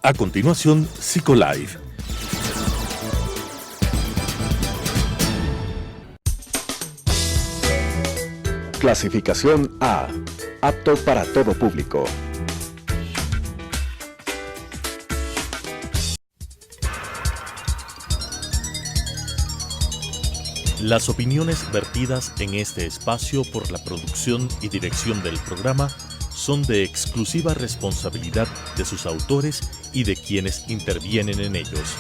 A continuación, Psicolife. Clasificación A. Apto para todo público. Las opiniones vertidas en este espacio por la producción y dirección del programa son de exclusiva responsabilidad de sus autores y de quienes intervienen en ellos.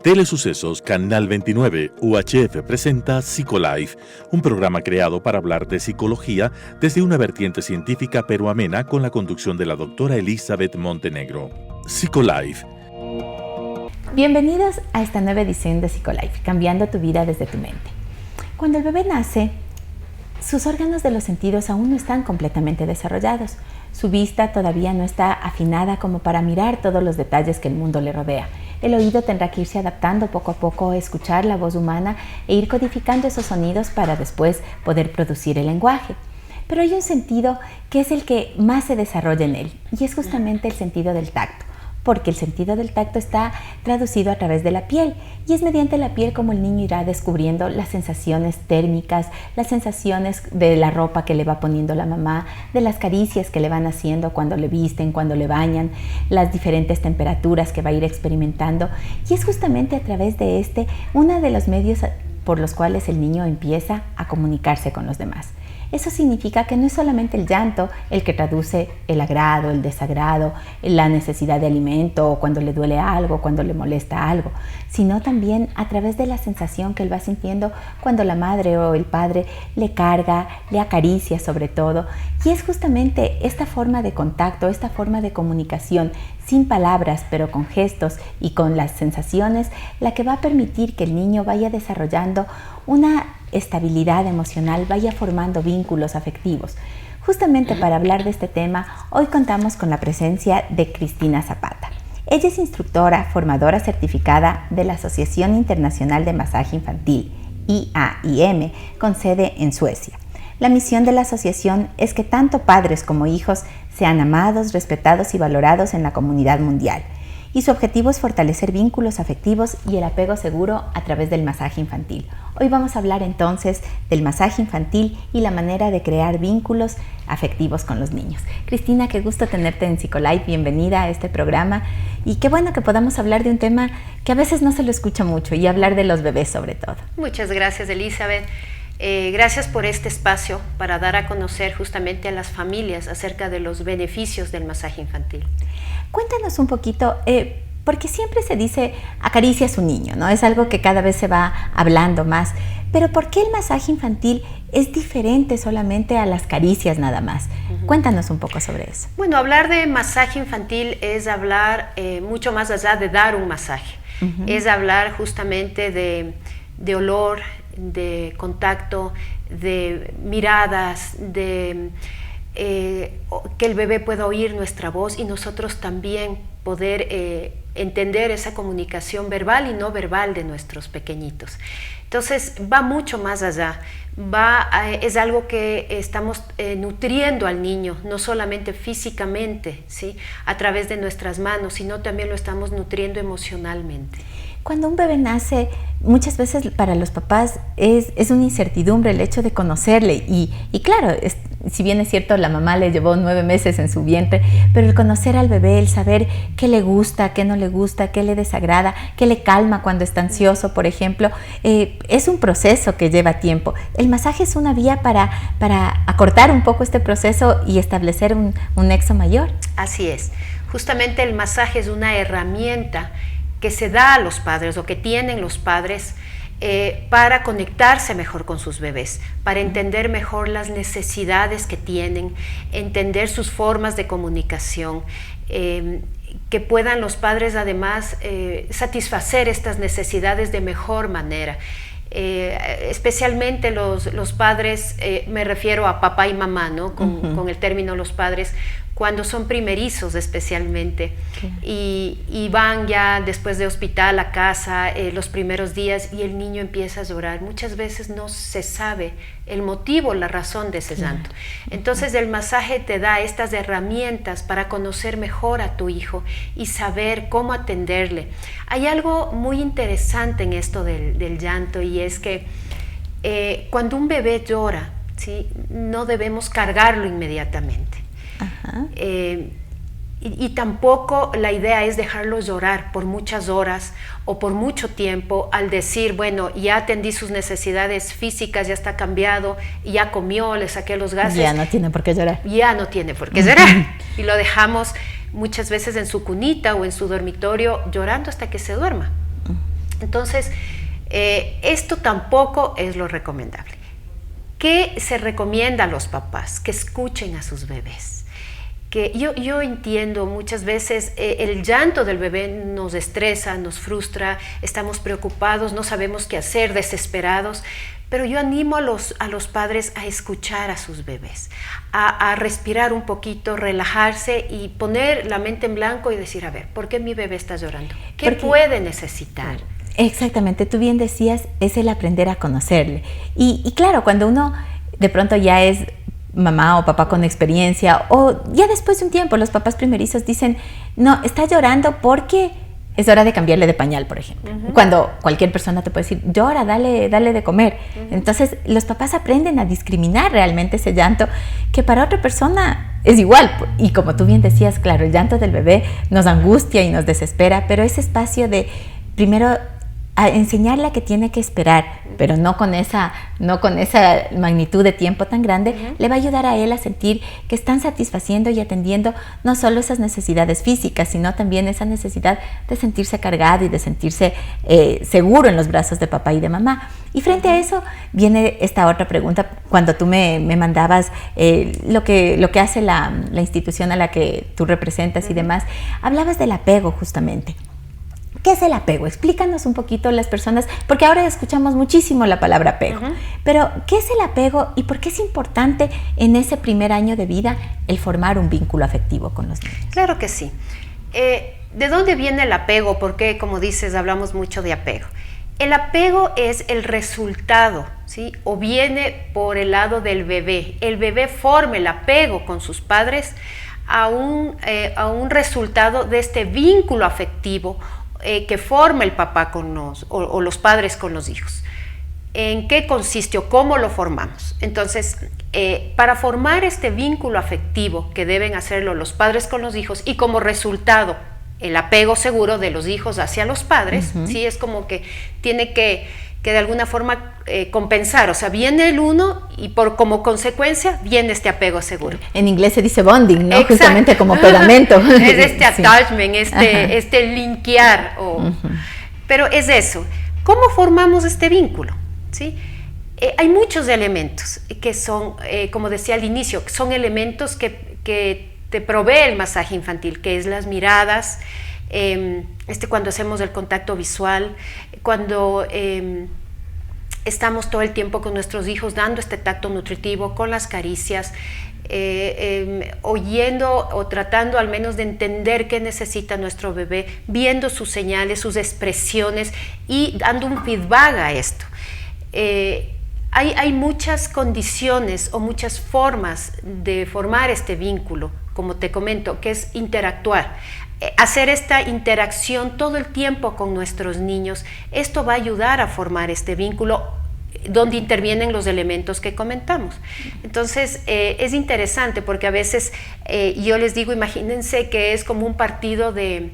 Telesucesos Canal 29 UHF presenta Psicolife, un programa creado para hablar de psicología desde una vertiente científica pero amena con la conducción de la doctora Elizabeth Montenegro. Psicolife. Bienvenidos a esta nueva edición de Psicolife, cambiando tu vida desde tu mente. Cuando el bebé nace, sus órganos de los sentidos aún no están completamente desarrollados. Su vista todavía no está afinada como para mirar todos los detalles que el mundo le rodea. El oído tendrá que irse adaptando poco a poco a escuchar la voz humana e ir codificando esos sonidos para después poder producir el lenguaje. Pero hay un sentido que es el que más se desarrolla en él, y es justamente el sentido del tacto. Porque el sentido del tacto está traducido a través de la piel, y es mediante la piel como el niño irá descubriendo las sensaciones térmicas, las sensaciones de la ropa que le va poniendo la mamá, de las caricias que le van haciendo cuando le visten, cuando le bañan, las diferentes temperaturas que va a ir experimentando, y es justamente a través de uno de los medios por los cuales el niño empieza a comunicarse con los demás. Eso significa que no es solamente el llanto el que traduce el agrado, el desagrado, la necesidad de alimento, o cuando le duele algo, cuando le molesta algo, sino también a través de la sensación que él va sintiendo cuando la madre o el padre le carga, le acaricia sobre todo. Y es justamente esta forma de contacto, esta forma de comunicación, sin palabras, pero con gestos y con las sensaciones, la que va a permitir que el niño vaya desarrollando una estabilidad emocional, vaya formando vínculos afectivos. Justamente para hablar de este tema, hoy contamos con la presencia de Cristina Zapata. Ella es instructora, formadora certificada de la Asociación Internacional de Masaje Infantil, IAIM, con sede en Suecia. La misión de la asociación es que tanto padres como hijos sean amados, respetados y valorados en la comunidad mundial. Y su objetivo es fortalecer vínculos afectivos y el apego seguro a través del masaje infantil. Hoy vamos a hablar entonces del masaje infantil y la manera de crear vínculos afectivos con los niños. Cristina, qué gusto tenerte en Psicolife, bienvenida a este programa, y qué bueno que podamos hablar de un tema que a veces no se lo escucha mucho, y hablar de los bebés sobre todo. Muchas gracias, Elizabeth. Gracias por este espacio para dar a conocer justamente a las familias acerca de los beneficios del masaje infantil. Cuéntanos un poquito, porque siempre se dice acaricia a su niño, ¿no? Es algo que cada vez se va hablando más. Pero ¿por qué el masaje infantil es diferente solamente a las caricias nada más? Cuéntanos un poco sobre eso. Bueno, hablar de masaje infantil es hablar mucho más allá de dar un masaje. Es hablar justamente de olor, de contacto, de miradas, de que el bebé pueda oír nuestra voz y nosotros también poder entender esa comunicación verbal y no verbal de nuestros pequeñitos. Entonces va mucho más allá, es algo que estamos nutriendo al niño, no solamente físicamente, ¿sí?, a través de nuestras manos, sino también lo estamos nutriendo emocionalmente. Cuando un bebé nace, muchas veces para los papás es una incertidumbre el hecho de conocerle, y claro, si bien es cierto, la mamá le llevó 9 meses en su vientre, pero el conocer al bebé, el saber qué le gusta, qué no le gusta, qué le desagrada, qué le calma cuando está ansioso, por ejemplo, es un proceso que lleva tiempo. El masaje es una vía para acortar un poco este proceso y establecer un nexo mayor. Así es. Justamente el masaje es una herramienta que se da a los padres o que tienen los padres para conectarse mejor con sus bebés, para entender mejor las necesidades que tienen, entender sus formas de comunicación, que puedan los padres además satisfacer estas necesidades de mejor manera. Especialmente los padres, me refiero a papá y mamá, ¿no? Con el término los padres, cuando son primerizos especialmente, y van ya después de hospital a casa los primeros días y el niño empieza a llorar. Muchas veces no se sabe el motivo, la razón de ese llanto. Entonces el masaje te da estas herramientas para conocer mejor a tu hijo y saber cómo atenderle. Hay algo muy interesante en esto del llanto, y es que cuando un bebé llora, ¿sí?, no debemos cargarlo inmediatamente. Y tampoco la idea es dejarlo llorar por muchas horas o por mucho tiempo al decir, bueno, ya atendí sus necesidades físicas, ya está cambiado, ya comió, le saqué los gases. Ya no tiene por qué llorar. Ya no tiene por qué llorar. Y lo dejamos muchas veces en su cunita o en su dormitorio llorando hasta que se duerma. Entonces, esto tampoco es lo recomendable. ¿Qué se recomienda a los papás? Que escuchen a sus bebés. Que yo entiendo muchas veces el llanto del bebé nos estresa, nos frustra, estamos preocupados, no sabemos qué hacer, desesperados, pero yo animo a los padres a escuchar a sus bebés, a respirar un poquito, relajarse y poner la mente en blanco y decir, a ver, ¿por qué mi bebé está llorando? ¿Qué puede necesitar? Exactamente, tú bien decías, es el aprender a conocerle. Y claro, cuando uno de pronto ya es mamá o papá con experiencia, o ya después de un tiempo los papás primerizos dicen, no, está llorando porque es hora de cambiarle de pañal, por ejemplo. Cuando cualquier persona te puede decir, llora, dale de comer. Entonces los papás aprenden a discriminar realmente ese llanto, que para otra persona es igual. Y como tú bien decías, claro, el llanto del bebé nos angustia y nos desespera, pero ese espacio de primero a enseñarle a que tiene que esperar, pero no con esa magnitud de tiempo tan grande, le va a ayudar a él a sentir que están satisfaciendo y atendiendo no solo esas necesidades físicas, sino también esa necesidad de sentirse cargado y de sentirse seguro en los brazos de papá y de mamá. Y frente a eso viene esta otra pregunta. Cuando tú me mandabas lo que hace la institución a la que tú representas y demás, hablabas del apego justamente. ¿Qué es el apego? Explícanos un poquito las personas, porque ahora escuchamos muchísimo la palabra apego, pero ¿qué es el apego y por qué es importante en ese primer año de vida el formar un vínculo afectivo con los niños? Claro que sí. ¿De dónde viene el apego? Porque, como dices, hablamos mucho de apego. El apego es el resultado, ¿sí? O viene por el lado del bebé. El bebé forma el apego con sus padres a un resultado de este vínculo afectivo que forma el papá con los padres con los hijos. ¿En qué consiste o cómo lo formamos? Entonces, para formar este vínculo afectivo que deben hacerlo los padres con los hijos y como resultado el apego seguro de los hijos hacia los padres, ¿sí? Es como que tiene que de alguna forma compensar, o sea, viene el uno y como consecuencia viene este apego seguro. En inglés se dice bonding, ¿no? Exacto. Justamente como pegamento. Es este attachment, este linkear, pero es eso. ¿Cómo formamos este vínculo? ¿Sí? Hay muchos elementos que son, como decía al inicio, son elementos que te provee el masaje infantil, que es las miradas, cuando hacemos el contacto visual, cuando estamos todo el tiempo con nuestros hijos dando este tacto nutritivo, con las caricias, oyendo o tratando al menos de entender qué necesita nuestro bebé, viendo sus señales, sus expresiones y dando un feedback a esto. Hay muchas condiciones o muchas formas de formar este vínculo, como te comento, que es interactuar. Hacer esta interacción todo el tiempo con nuestros niños, esto va a ayudar a formar este vínculo donde intervienen los elementos que comentamos. Entonces, es interesante porque a veces yo les digo, imagínense que es como un partido de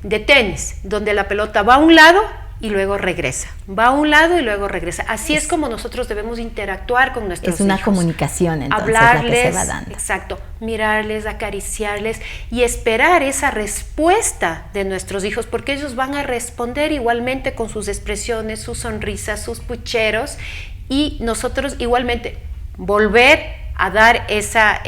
tenis, donde la pelota va a un lado y luego regresa, va a un lado y luego regresa. Así es como nosotros debemos interactuar con nuestros hijos. Es una comunicación, entonces, hablarles, la que se va dando. Exacto, mirarles, acariciarles y esperar esa respuesta de nuestros hijos, porque ellos van a responder igualmente con sus expresiones, sus sonrisas, sus pucheros, y nosotros igualmente volver a dar esa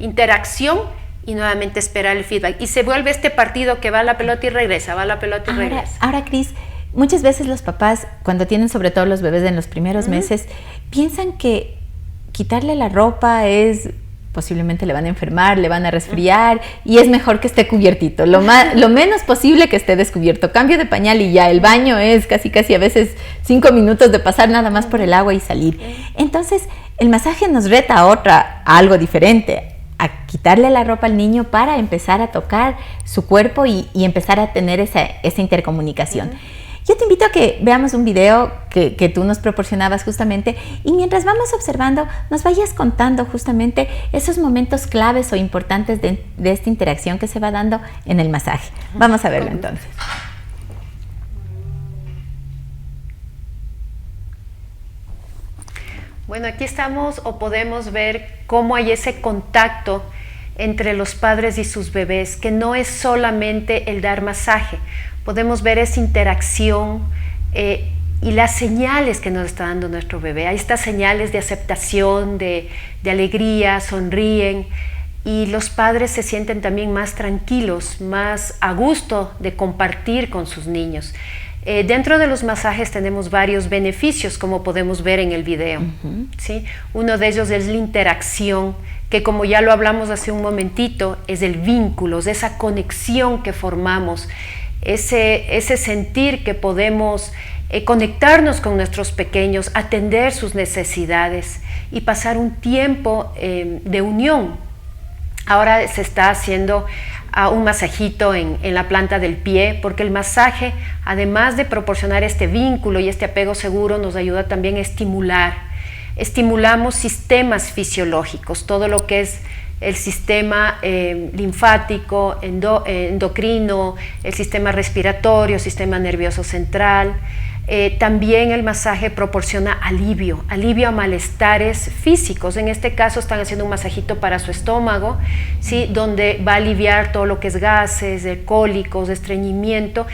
interacción y nuevamente esperar el feedback. Y se vuelve este partido que va la pelota y regresa, va la pelota y regresa. Ahora, Cris, muchas veces los papás, cuando tienen sobre todo los bebés en los primeros meses, piensan que quitarle la ropa es posiblemente le van a enfermar, le van a resfriar y es mejor que esté cubiertito, lo menos posible que esté descubierto. Cambio de pañal y ya, el baño es casi a veces 5 minutos de pasar nada más por el agua y salir. Entonces, el masaje nos reta a algo diferente, a quitarle la ropa al niño para empezar a tocar su cuerpo y empezar a tener esa intercomunicación. Yo te invito a que veamos un video que tú nos proporcionabas justamente y mientras vamos observando nos vayas contando justamente esos momentos claves o importantes de esta interacción que se va dando en el masaje. Vamos a verlo entonces. Bueno, aquí estamos o podemos ver cómo hay ese contacto entre los padres y sus bebés, que no es solamente el dar masaje. Podemos ver esa interacción y las señales que nos está dando nuestro bebé. Hay estas señales de aceptación, de alegría, sonríen y los padres se sienten también más tranquilos, más a gusto de compartir con sus niños. Dentro de los masajes tenemos varios beneficios, como podemos ver en el video. ¿Sí? Uno de ellos es la interacción, que como ya lo hablamos hace un momentito, es el vínculo, es esa conexión que formamos, ese sentir que podemos conectarnos con nuestros pequeños, atender sus necesidades y pasar un tiempo de unión. Ahora se está haciendo un masajito en la planta del pie, porque el masaje, además de proporcionar este vínculo y este apego seguro, nos ayuda también a estimular. Estimulamos sistemas fisiológicos, todo lo que es el sistema linfático, endocrino, el sistema respiratorio, sistema nervioso central. También el masaje proporciona alivio a malestares físicos. En este caso están haciendo un masajito para su estómago, ¿sí? Donde va a aliviar todo lo que es gases, cólicos, estreñimiento,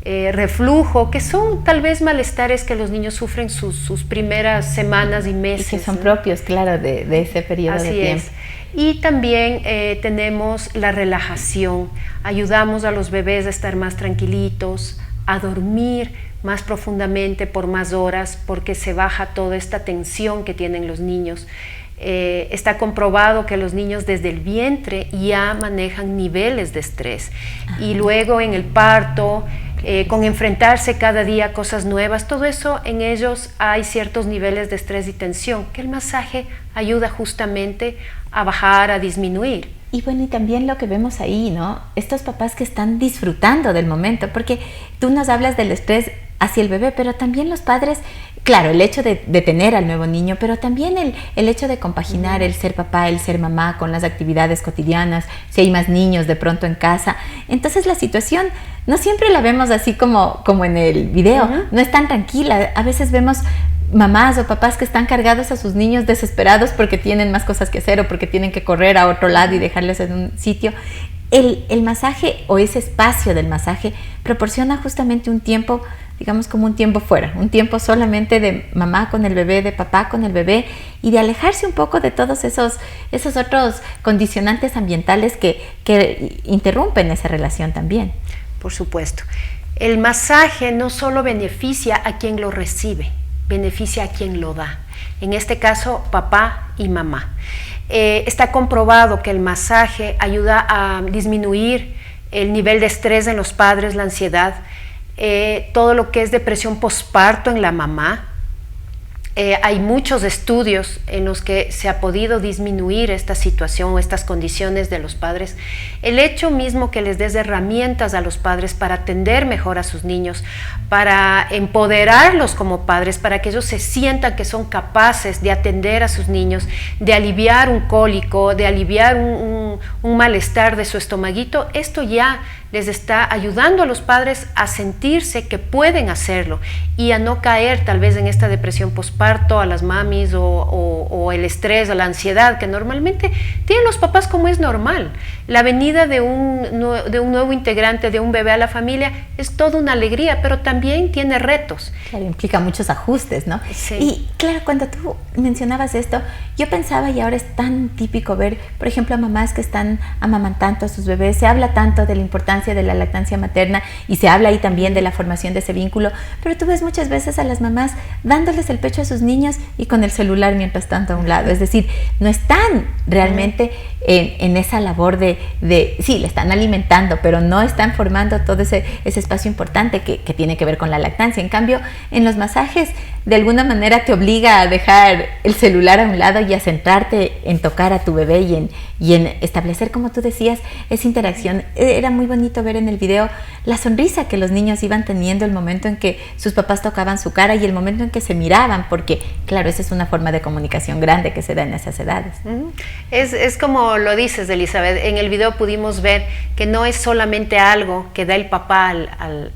reflujo, que son tal vez malestares que los niños sufren sus primeras semanas y meses. Y que son propios, claro, de ese periodo de tiempo. Así es. Y también tenemos la relajación. Ayudamos a los bebés a estar más tranquilitos, a dormir más profundamente por más horas, porque se baja toda esta tensión que tienen los niños. Está comprobado que los niños desde el vientre ya manejan niveles de estrés. Y luego en el parto, con enfrentarse cada día a cosas nuevas, todo eso en ellos hay ciertos niveles de estrés y tensión que el masaje ayuda justamente a bajar, a disminuir. Y bueno, y también lo que vemos ahí, ¿no? Estos papás que están disfrutando del momento, porque tú nos hablas del estrés hacia el bebé, pero también los padres, claro, el hecho de tener al nuevo niño, pero también el hecho de compaginar el ser papá, el ser mamá con las actividades cotidianas, si hay más niños de pronto en casa. Entonces la situación no siempre la vemos así como en el video, no es tan tranquila. A veces vemos mamás o papás que están cargados a sus niños desesperados porque tienen más cosas que hacer o porque tienen que correr a otro lado y dejarles en un sitio. El masaje o ese espacio del masaje proporciona justamente un tiempo, digamos como un tiempo fuera, un tiempo solamente de mamá con el bebé, de papá con el bebé y de alejarse un poco de todos esos otros condicionantes ambientales que interrumpen esa relación también. Por supuesto. El masaje no solo beneficia a quien lo recibe, beneficia a quien lo da. En este caso, papá y mamá. Está comprobado que el masaje ayuda a disminuir el nivel de estrés en los padres, la ansiedad, todo lo que es depresión posparto en la mamá. Hay muchos estudios en los que se ha podido disminuir esta situación o estas condiciones de los padres. El hecho mismo que les des herramientas a los padres para atender mejor a sus niños, para empoderarlos como padres, para que ellos se sientan que son capaces de atender a sus niños, de aliviar un cólico, de aliviar un malestar de su estomaguito, esto ya les está ayudando a los padres a sentirse que pueden hacerlo y a no caer tal vez en esta depresión posparto, a las mamis o el estrés, a la ansiedad que normalmente tienen los papás como es normal. La venida de un nuevo integrante, de un bebé a la familia es toda una alegría, pero también tiene retos. Claro, implica muchos ajustes, ¿no? Sí. Y claro, cuando tú mencionabas esto, yo pensaba, y ahora es tan típico ver, por ejemplo, a mamás que están amamantando a sus bebés, se habla tanto de la importancia importancia de la lactancia materna y se habla ahí también de la formación de ese vínculo, pero tú ves muchas veces a las mamás dándoles el pecho a sus niños y con el celular mientras tanto a un lado. Es decir, no están realmente en esa labor sí, le están alimentando, pero no están formando todo ese espacio importante que tiene que ver con la lactancia. En cambio, en los masajes, de alguna manera te obliga a dejar el celular a un lado y a centrarte en tocar a tu bebé y en establecer, como tú decías, esa interacción. Era muy bonito ver en el video la sonrisa que los niños iban teniendo el momento en que sus papás tocaban su cara y el momento en que se miraban, porque, claro, esa es una forma de comunicación grande que se da en esas edades. Es como lo dices, Elizabeth, en el video pudimos ver que no es solamente algo que da el papá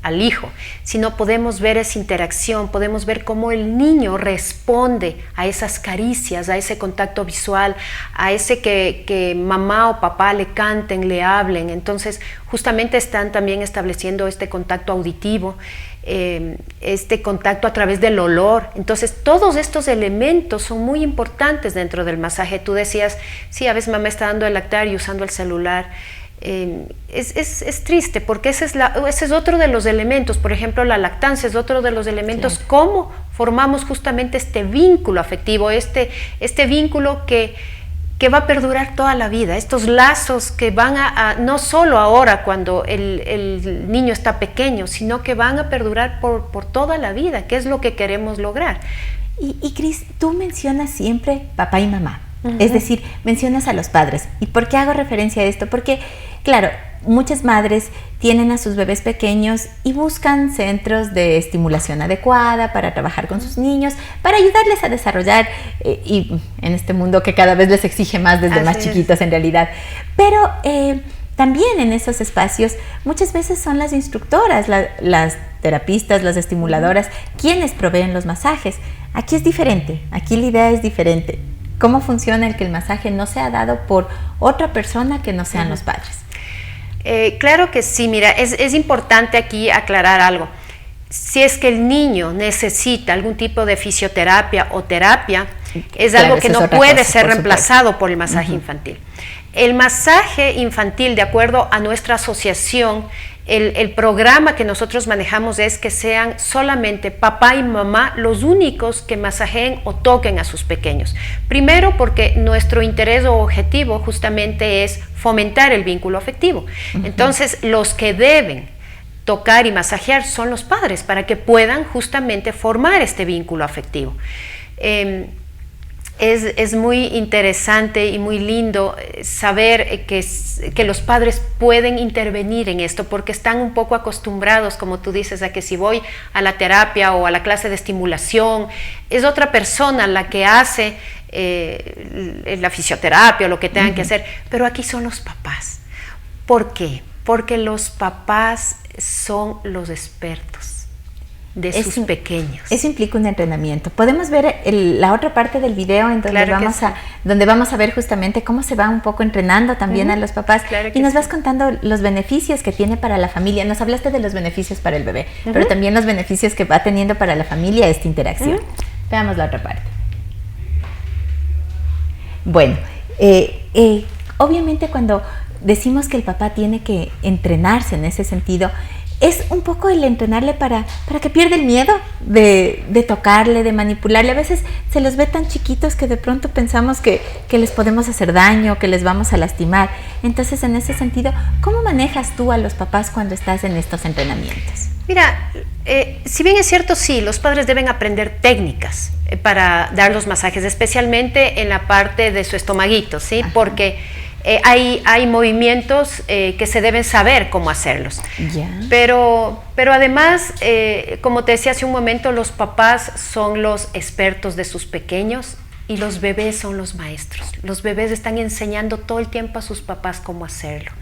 al hijo, sino podemos ver esa interacción, podemos ver cómo el niño responde a esas caricias, a ese contacto visual, a ese que mamá o papá le canten, le hablen. Entonces, justamente están también estableciendo este contacto auditivo, este contacto a través del olor. Entonces, todos estos elementos son muy importantes dentro del masaje. Tú decías, sí, a veces mamá está dando el lactar y usando el celular. Es triste porque ese es otro de los elementos. Por ejemplo, la lactancia es otro de los elementos. Claro. Cómo formamos justamente este vínculo afectivo, este vínculo que va a perdurar toda la vida, estos lazos que van no solo ahora cuando el niño está pequeño, sino que van a perdurar por toda la vida, que es lo que queremos lograr. Y Cris, tú mencionas siempre papá y mamá. Es decir, mencionas a los padres. ¿Y por qué hago referencia a esto? Porque, claro, muchas madres tienen a sus bebés pequeños y buscan centros de estimulación adecuada para trabajar con sus niños, para ayudarles a desarrollar, y en este mundo que cada vez les exige más desde más chiquitos en realidad. Pero también en esos espacios muchas veces son las instructoras, las terapistas, las estimuladoras, quienes proveen los masajes. Aquí es diferente, aquí la idea es diferente. ¿Cómo funciona el que el masaje no sea dado por otra persona que no sean los padres? Claro que sí, mira, es importante aquí aclarar algo. Si es que el niño necesita algún tipo de fisioterapia o terapia, es algo que no puede ser reemplazado por el masaje infantil. El masaje infantil, de acuerdo a nuestra asociación, el programa que nosotros manejamos es que sean solamente papá y mamá los únicos que masajeen o toquen a sus pequeños. Primero, porque nuestro interés o objetivo justamente es fomentar el vínculo afectivo. Entonces, los que deben tocar y masajear son los padres para que puedan justamente formar este vínculo afectivo. Es muy interesante y muy lindo saber que los padres pueden intervenir en esto porque están un poco acostumbrados, como tú dices, a que si voy a la terapia o a la clase de estimulación, es otra persona la que hace la fisioterapia o lo que tengan que hacer, pero aquí son los papás. ¿Por qué? Porque los papás son los expertos de sus pequeños. Eso implica un entrenamiento. Podemos ver la otra parte del video en donde, donde vamos a ver justamente cómo se va un poco entrenando también a los papás, y nos vas contando los beneficios que tiene para la familia. Nos hablaste de los beneficios para el bebé, pero también los beneficios que va teniendo para la familia esta interacción. Veamos la otra parte. Bueno, obviamente cuando decimos que el papá tiene que entrenarse en ese sentido, es un poco el entrenarle para que pierda el miedo de tocarle, de manipularle. A veces se los ve tan chiquitos que de pronto pensamos que les podemos hacer daño, que les vamos a lastimar. Entonces, en ese sentido, ¿cómo manejas tú a los papás cuando estás en estos entrenamientos? Mira, si bien es cierto, sí, los padres deben aprender técnicas para dar los masajes, especialmente en la parte de su estomaguito, ¿sí? Porque hay movimientos que se deben saber cómo hacerlos. Pero además, como te decía hace un momento, los papás son los expertos de sus pequeños y los bebés son los maestros. Los bebés están enseñando todo el tiempo a sus papás cómo hacerlo.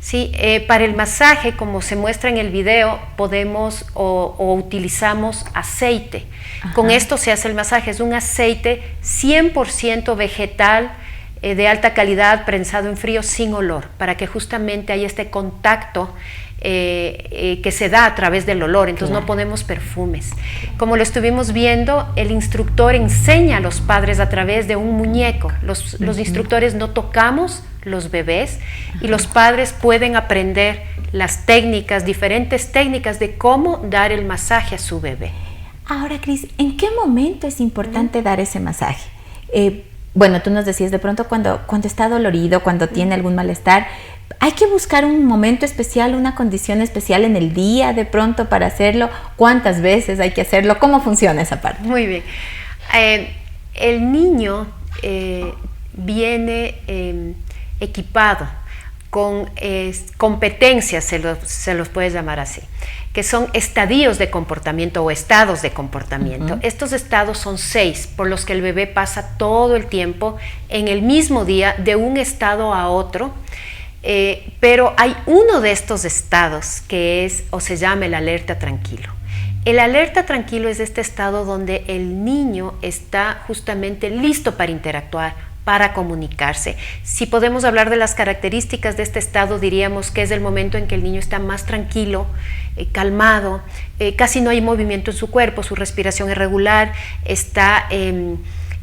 Sí, para el masaje, como se muestra en el video, podemos o utilizamos aceite. Con esto se hace el masaje. Es un aceite 100% vegetal, de alta calidad, prensado en frío, sin olor, para que justamente haya este contacto que se da a través del olor, entonces no ponemos perfumes. Como lo estuvimos viendo, el instructor enseña a los padres a través de un muñeco. Los instructores no tocamos los bebés y los padres pueden aprender las técnicas, diferentes técnicas de cómo dar el masaje a su bebé. Ahora, Cris, ¿en qué momento es importante dar ese masaje? Bueno, tú nos decías de pronto cuando está dolorido, cuando tiene algún malestar, ¿hay que buscar un momento especial, una condición especial en el día de pronto para hacerlo? ¿Cuántas veces hay que hacerlo? ¿Cómo funciona esa parte? Muy bien. El niño viene equipado con competencias, se los puedes llamar así, que son estadios de comportamiento o estados de comportamiento. Estos estados son 6, por los que el bebé pasa todo el tiempo en el mismo día de un estado a otro, pero hay uno de estos estados que es o se llama el alerta tranquilo. El alerta tranquilo es este estado donde el niño está justamente listo para interactuar, para comunicarse. Si podemos hablar de las características de este estado, diríamos que es el momento en que el niño está más tranquilo, calmado, casi no hay movimiento en su cuerpo, su respiración es regular, está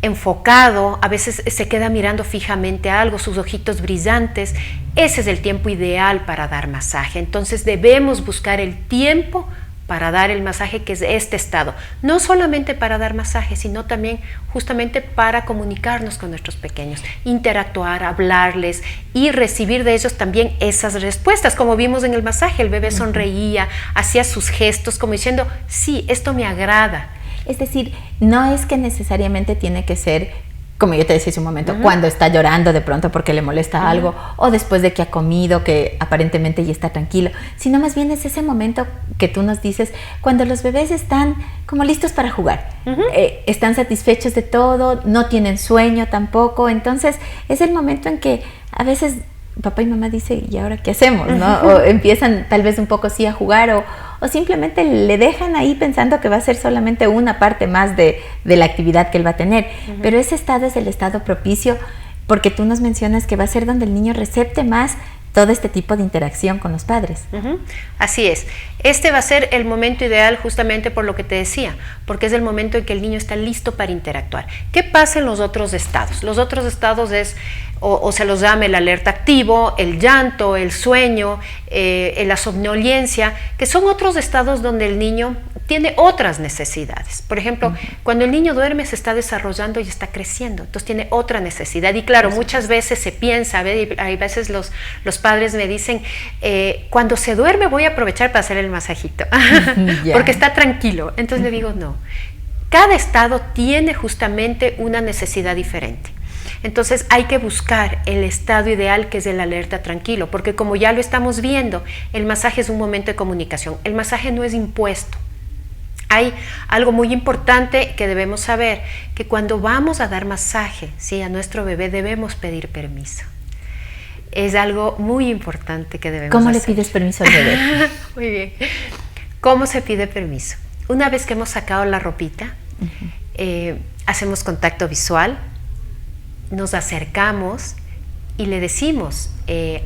enfocado, a veces se queda mirando fijamente a algo, sus ojitos brillantes. Ese es el tiempo ideal para dar masaje. Entonces debemos buscar el tiempo para dar el masaje, que es este estado, no solamente para dar masaje, sino también justamente para comunicarnos con nuestros pequeños, interactuar, hablarles y recibir de ellos también esas respuestas. Como vimos en el masaje, el bebé sonreía, hacía sus gestos como diciendo, sí, esto me agrada. Es decir, no es que necesariamente tiene que ser, como yo te decía hace un momento, cuando está llorando de pronto porque le molesta algo, o después de que ha comido, que aparentemente ya está tranquilo, sino más bien es ese momento que tú nos dices, cuando los bebés están como listos para jugar, están satisfechos de todo, no tienen sueño tampoco, entonces es el momento en que a veces papá y mamá dicen, ¿y ahora qué hacemos? ¿No? O empiezan tal vez un poco sí a jugar o simplemente le dejan ahí pensando que va a ser solamente una parte más de la actividad que él va a tener. Pero ese estado es el estado propicio porque tú nos mencionas que va a ser donde el niño recepte más todo este tipo de interacción con los padres. Así es. Este va a ser el momento ideal justamente por lo que te decía, porque es el momento en que el niño está listo para interactuar. ¿Qué pasa en los otros estados? Los otros estados es, o se los llama el alerta activo, el llanto, el sueño, la somnolencia, que son otros estados donde el niño tiene otras necesidades. Por ejemplo, cuando el niño duerme se está desarrollando y está creciendo, entonces tiene otra necesidad. Y claro, muchas veces se piensa, hay veces los padres me dicen, cuando se duerme voy a aprovechar para hacer el masajito, porque está tranquilo. Entonces le digo, no, cada estado tiene justamente una necesidad diferente. Entonces hay que buscar el estado ideal, que es el alerta tranquilo, porque como ya lo estamos viendo, el masaje es un momento de comunicación, el masaje no es impuesto. Hay algo muy importante que debemos saber, que cuando vamos a dar masaje, ¿sí?, a nuestro bebé debemos pedir permiso. Es algo muy importante que debemos hacer. ¿Cómo le pides permiso al bebé? Muy bien. ¿Cómo se pide permiso? Una vez que hemos sacado la ropita, hacemos contacto visual, nos acercamos y le decimos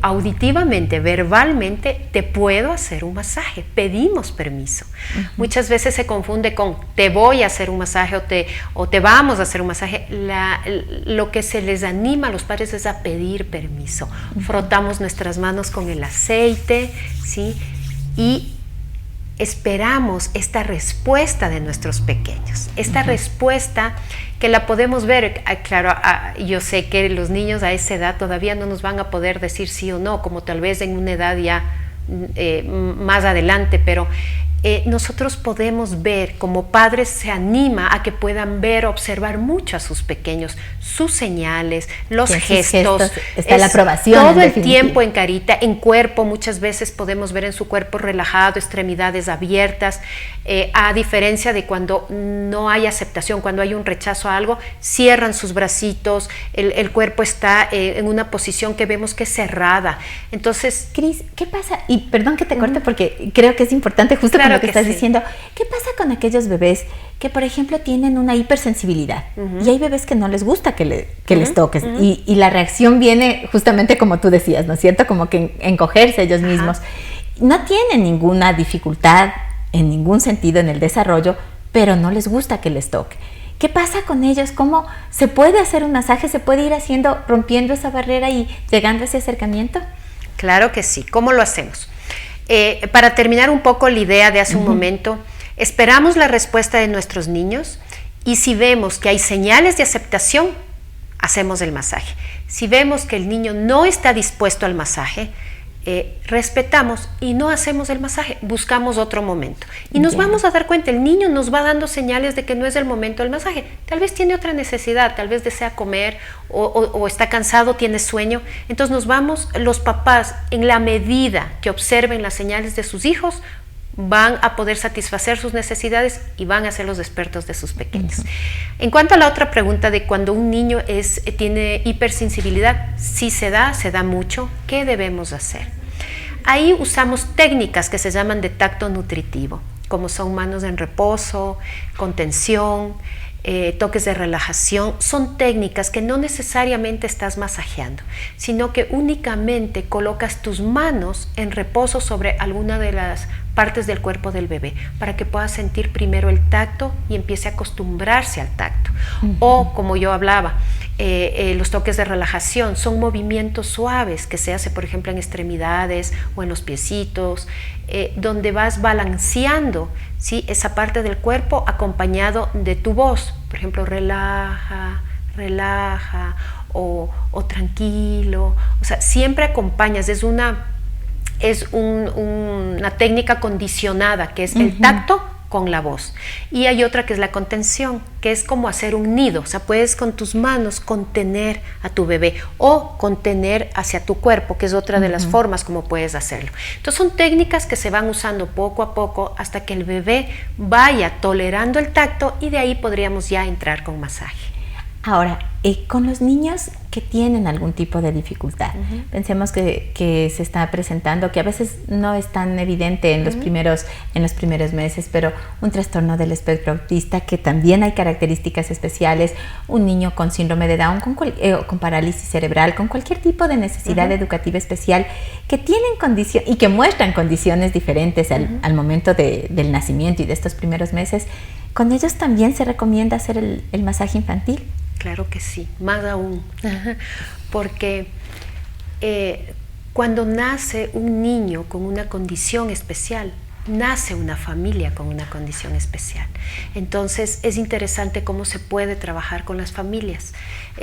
auditivamente, verbalmente, te puedo hacer un masaje, pedimos permiso. Muchas veces se confunde con te voy a hacer un masaje o te vamos a hacer un masaje. Lo que se les anima a los padres es a pedir permiso. Frotamos nuestras manos con el aceite, ¿sí?, y esperamos esta respuesta de nuestros pequeños, esta respuesta que la podemos ver. Claro, yo sé que los niños a esa edad todavía no nos van a poder decir sí o no, como tal vez en una edad ya más adelante, pero nosotros podemos ver, como padres se anima a que puedan ver, observar mucho a sus pequeños, sus señales, los gestos, está la aprobación todo el tiempo en carita, en cuerpo. Muchas veces podemos ver en su cuerpo relajado, extremidades abiertas, a diferencia de cuando no hay aceptación, cuando hay un rechazo a algo, cierran sus bracitos, el cuerpo está en una posición que vemos que es cerrada. Entonces, Cris, ¿qué pasa? Y perdón que te corte porque creo que es importante justo con lo que estás diciendo. ¿Qué pasa con aquellos bebés que, por ejemplo, tienen una hipersensibilidad? Y hay bebés que no les gusta que les toques y la reacción viene justamente como tú decías, ¿no es cierto? Como que encogerse ellos mismos. no tienen ninguna dificultad en ningún sentido en el desarrollo, pero no les gusta que les toque. ¿Qué pasa con ellos? ¿Cómo se puede hacer un masaje? ¿Se puede ir haciendo, rompiendo esa barrera y llegando a ese acercamiento? Claro que sí. ¿Cómo lo hacemos? Para terminar un poco la idea de hace un momento, esperamos la respuesta de nuestros niños y si vemos que hay señales de aceptación, hacemos el masaje. Si vemos que el niño no está dispuesto al masaje, respetamos y no hacemos el masaje, buscamos otro momento. Y nos vamos a dar cuenta, el niño nos va dando señales de que no es el momento del masaje. Tal vez tiene otra necesidad, tal vez desea comer o está cansado, tiene sueño. Entonces nos vamos, los papás, en la medida que observen las señales de sus hijos, van a poder satisfacer sus necesidades y van a ser los expertos de sus pequeños. En cuanto a la otra pregunta de cuando un niño tiene hipersensibilidad, sí se da mucho, ¿qué debemos hacer? Ahí usamos técnicas que se llaman de tacto nutritivo, como son manos en reposo, contención, toques de relajación. Son técnicas que no necesariamente estás masajeando, sino que únicamente colocas tus manos en reposo sobre alguna de las partes del cuerpo del bebé para que pueda sentir primero el tacto y empiece a acostumbrarse al tacto. O, como yo hablaba, los toques de relajación son movimientos suaves que se hace, por ejemplo, en extremidades o en los piecitos, donde vas balanceando, ¿sí?, esa parte del cuerpo acompañado de tu voz. Por ejemplo, relaja, relaja, o tranquilo. O sea, siempre acompañas, es una técnica condicionada, que es el tacto con la voz. Y hay otra que es la contención, que es como hacer un nido. O sea, puedes con tus manos contener a tu bebé o contener hacia tu cuerpo, que es otra de las formas como puedes hacerlo. Entonces son técnicas que se van usando poco a poco hasta que el bebé vaya tolerando el tacto y de ahí podríamos ya entrar con masaje. Ahora, con los niños que tienen algún tipo de dificultad, pensemos que se está presentando, que a veces no es tan evidente en los primeros meses, pero un trastorno del espectro autista, que también hay características especiales, un niño con síndrome de Down, con parálisis cerebral, con cualquier tipo de necesidad educativa especial, que tienen condiciones y que muestran condiciones diferentes al momento del nacimiento y de estos primeros meses. ¿Con ellos también se recomienda hacer el masaje infantil? Claro que sí, más aún, porque cuando nace un niño con una condición especial, nace una familia con una condición especial. Entonces es interesante cómo se puede trabajar con las familias,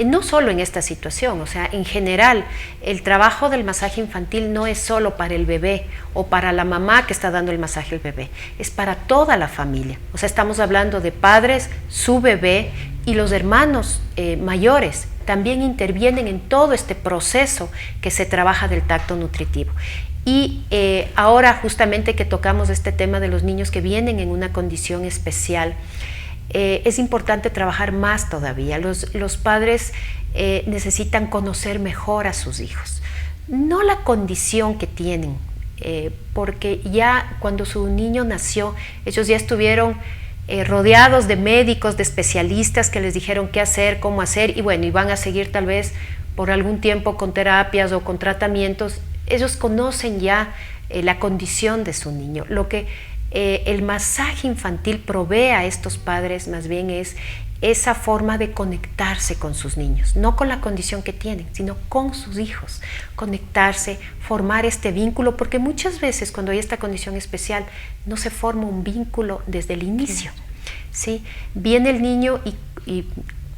no solo en esta situación, o sea, en general, el trabajo del masaje infantil no es solo para el bebé o para la mamá que está dando el masaje al bebé, es para toda la familia. O sea, estamos hablando de padres, su bebé y los hermanos mayores también intervienen en todo este proceso que se trabaja del tacto nutritivo. Y ahora justamente que tocamos este tema de los niños que vienen en una condición especial, es importante trabajar más todavía. Los padres necesitan conocer mejor a sus hijos, no la condición que tienen, porque ya cuando su niño nació, ellos ya estuvieron rodeados de médicos, de especialistas que les dijeron qué hacer, cómo hacer, y bueno, y van a seguir tal vez por algún tiempo con terapias o con tratamientos. Ellos conocen ya la condición de su niño. Lo que el masaje infantil provee a estos padres más bien es esa forma de conectarse con sus niños, no con la condición que tienen, sino con sus hijos, conectarse, formar este vínculo, porque muchas veces cuando hay esta condición especial no se forma un vínculo desde el inicio, ¿sí? Viene el niño y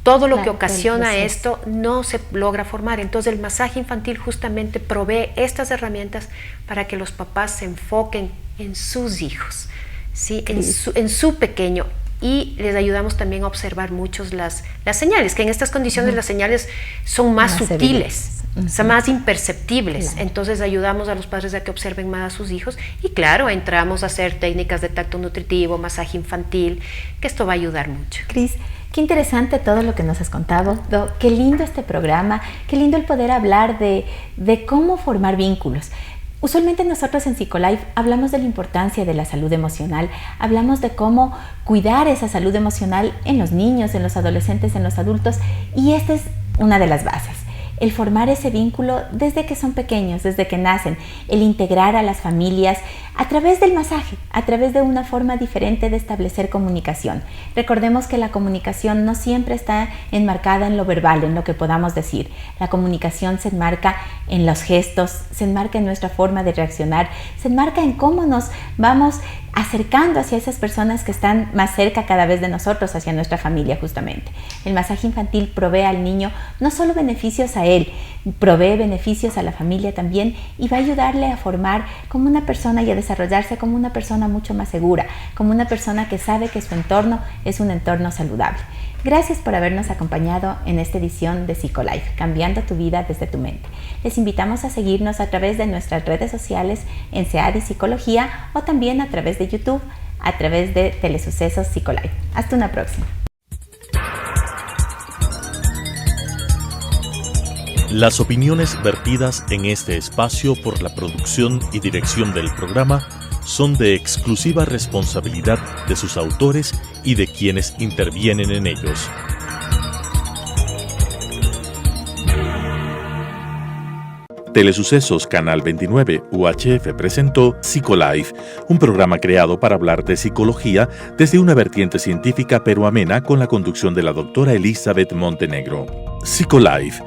todo lo que ocasiona esto no se logra formar. Entonces el masaje infantil justamente provee estas herramientas para que los papás se enfoquen en sus hijos, ¿sí? En su pequeño, y les ayudamos también a observar muchos las señales, que en estas condiciones las señales son más sutiles, son más imperceptibles. Entonces ayudamos a los padres a que observen más a sus hijos y claro, entramos a hacer técnicas de tacto nutritivo, masaje infantil, que esto va a ayudar mucho. Cris, qué interesante todo lo que nos has contado, qué lindo este programa, qué lindo el poder hablar de cómo formar vínculos. Usualmente nosotros en Psicolife hablamos de la importancia de la salud emocional, hablamos de cómo cuidar esa salud emocional en los niños, en los adolescentes, en los adultos, y esta es una de las bases. el formar ese vínculo desde que son pequeños, desde que nacen, el integrar a las familias a través del masaje, a través de una forma diferente de establecer comunicación. Recordemos que la comunicación no siempre está enmarcada en lo verbal, en lo que podamos decir. La comunicación se enmarca en los gestos, se enmarca en nuestra forma de reaccionar, se enmarca en cómo nos vamos acercando hacia esas personas que están más cerca cada vez de nosotros, hacia nuestra familia justamente. El masaje infantil provee al niño no solo beneficios a él, provee beneficios a la familia también y va a ayudarle a formar como una persona y a desarrollarse como una persona mucho más segura, como una persona que sabe que su entorno es un entorno saludable. Gracias por habernos acompañado en esta edición de Psicolife, cambiando tu vida desde tu mente. Les invitamos a seguirnos a través de nuestras redes sociales en SEADI Psicología o también a través de YouTube, a través de Telesucesos Psicolife. Hasta una próxima. Las opiniones vertidas en este espacio por la producción y dirección del programa son de exclusiva responsabilidad de sus autores y de quienes intervienen en ellos. Telesucesos Canal 29 UHF presentó Psicolife, un programa creado para hablar de psicología desde una vertiente científica pero amena con la conducción de la doctora Elizabeth Montenegro. Psicolife.